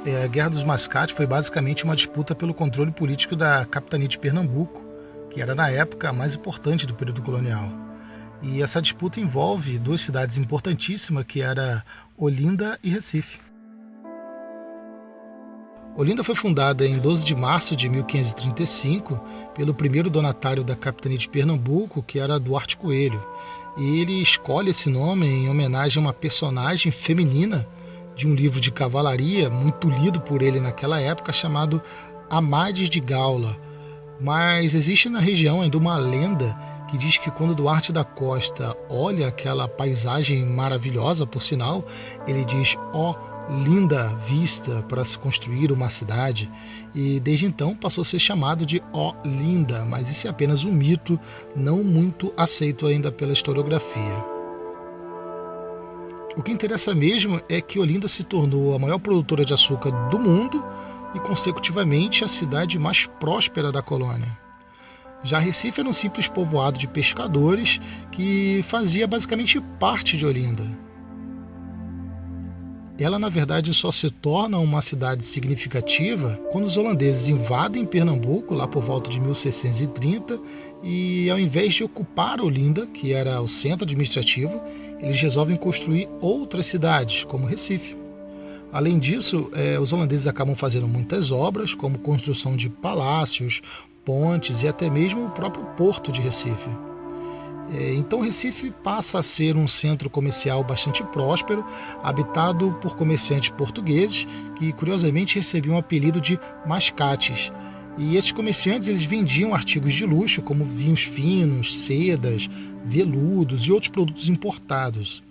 A Guerra dos Mascates foi basicamente uma disputa pelo controle político da capitania de Pernambuco, que era na época a mais importante do período colonial. E essa disputa envolve duas cidades importantíssimas, que era Olinda e Recife. Olinda foi fundada em 12 de março de 1535 pelo primeiro donatário da capitania de Pernambuco, que era Duarte Coelho. E ele escolhe esse nome em homenagem a uma personagem feminina de um livro de cavalaria muito lido por ele naquela época, chamado Amadis de Gaula. Mas existe na região ainda uma lenda que diz que quando Duarte da Costa olha aquela paisagem maravilhosa, por sinal, ele diz: "Ó, linda vista para se construir uma cidade", e desde então passou a ser chamado de Olinda, mas isso é apenas um mito não muito aceito ainda pela historiografia. O que interessa mesmo é que Olinda se tornou a maior produtora de açúcar do mundo e, consecutivamente, a cidade mais próspera da colônia. Já Recife era um simples povoado de pescadores que fazia basicamente parte de Olinda. Ela, na verdade, só se torna uma cidade significativa quando os holandeses invadem Pernambuco, lá por volta de 1630, e ao invés de ocupar Olinda, que era o centro administrativo, eles resolvem construir outras cidades, como Recife. Além disso, os holandeses acabam fazendo muitas obras, como construção de palácios, pontes e até mesmo o próprio porto de Recife. Então Recife passa a ser um centro comercial bastante próspero, habitado por comerciantes portugueses que curiosamente recebiam o apelido de mascates. E esses comerciantes eles vendiam artigos de luxo como vinhos finos, sedas, veludos e outros produtos importados.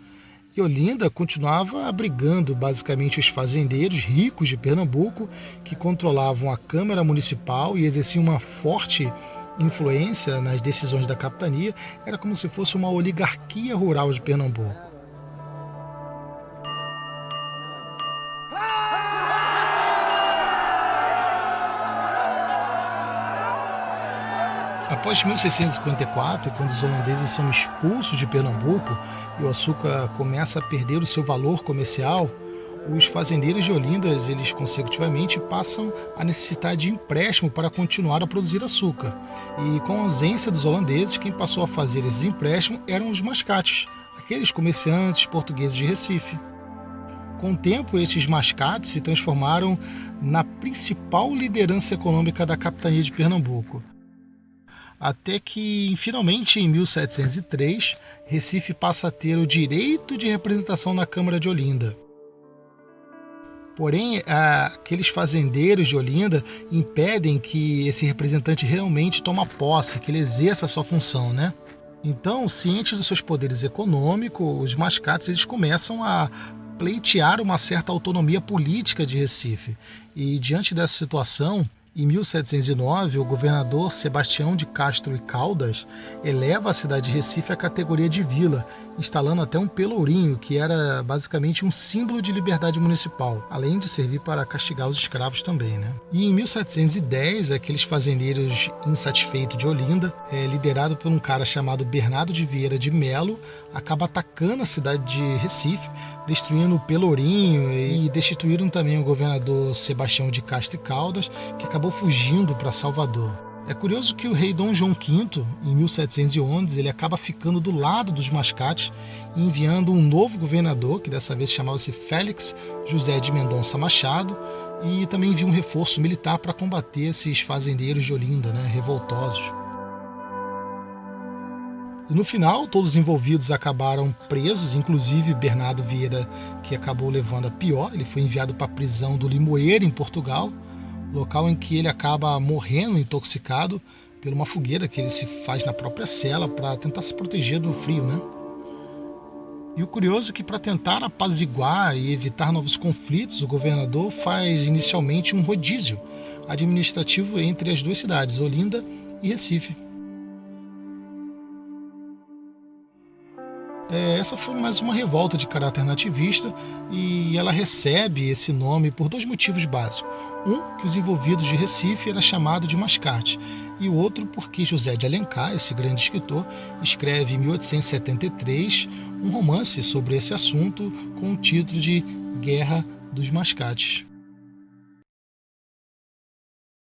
E Olinda continuava abrigando basicamente os fazendeiros ricos de Pernambuco, que controlavam a Câmara Municipal e exerciam uma forte influência nas decisões da capitania. Era como se fosse uma oligarquia rural de Pernambuco. Após 1654, quando os holandeses são expulsos de Pernambuco e o açúcar começa a perder o seu valor comercial, os fazendeiros de Olinda, eles consecutivamente passam a necessitar de empréstimo para continuar a produzir açúcar. E com a ausência dos holandeses, quem passou a fazer esses empréstimos eram os mascates, aqueles comerciantes portugueses de Recife. Com o tempo, esses mascates se transformaram na principal liderança econômica da capitania de Pernambuco. Até que, finalmente, em 1703, Recife passa a ter o direito de representação na Câmara de Olinda. Porém, aqueles fazendeiros de Olinda impedem que esse representante realmente tome posse, que ele exerça a sua função, né? Então, cientes dos seus poderes econômicos, os mascates eles começam a pleitear uma certa autonomia política de Recife. E, diante dessa situação, em 1709, o governador Sebastião de Castro e Caldas eleva a cidade de Recife à categoria de vila, instalando até um pelourinho, que era basicamente um símbolo de liberdade municipal, além de servir para castigar os escravos também, né? E em 1710, aqueles fazendeiros insatisfeitos de Olinda, liderado por um cara chamado Bernardo de Vieira de Melo, acaba atacando a cidade de Recife, destruindo o pelourinho e destituíram também o governador Sebastião de Castro e Caldas, que acabou fugindo para Salvador. É curioso que o rei Dom João V, em 1711, ele acaba ficando do lado dos mascates e enviando um novo governador, que dessa vez chamava-se Félix José de Mendonça Machado, e também envia um reforço militar para combater esses fazendeiros de Olinda, né, revoltosos. E no final, todos os envolvidos acabaram presos, inclusive Bernardo Vieira, que acabou levando a pior. Ele foi enviado para a prisão do Limoeiro, em Portugal, local em que ele acaba morrendo intoxicado por uma fogueira que ele se faz na própria cela para tentar se proteger do frio, né? E o curioso é que, para tentar apaziguar e evitar novos conflitos, o governador faz inicialmente um rodízio administrativo entre as duas cidades, Olinda e Recife. Essa foi mais uma revolta de caráter nativista e ela recebe esse nome por dois motivos básicos. Um, que os envolvidos de Recife era chamado de mascate, e o outro porque José de Alencar, esse grande escritor, escreve em 1873 um romance sobre esse assunto com o título de Guerra dos Mascates.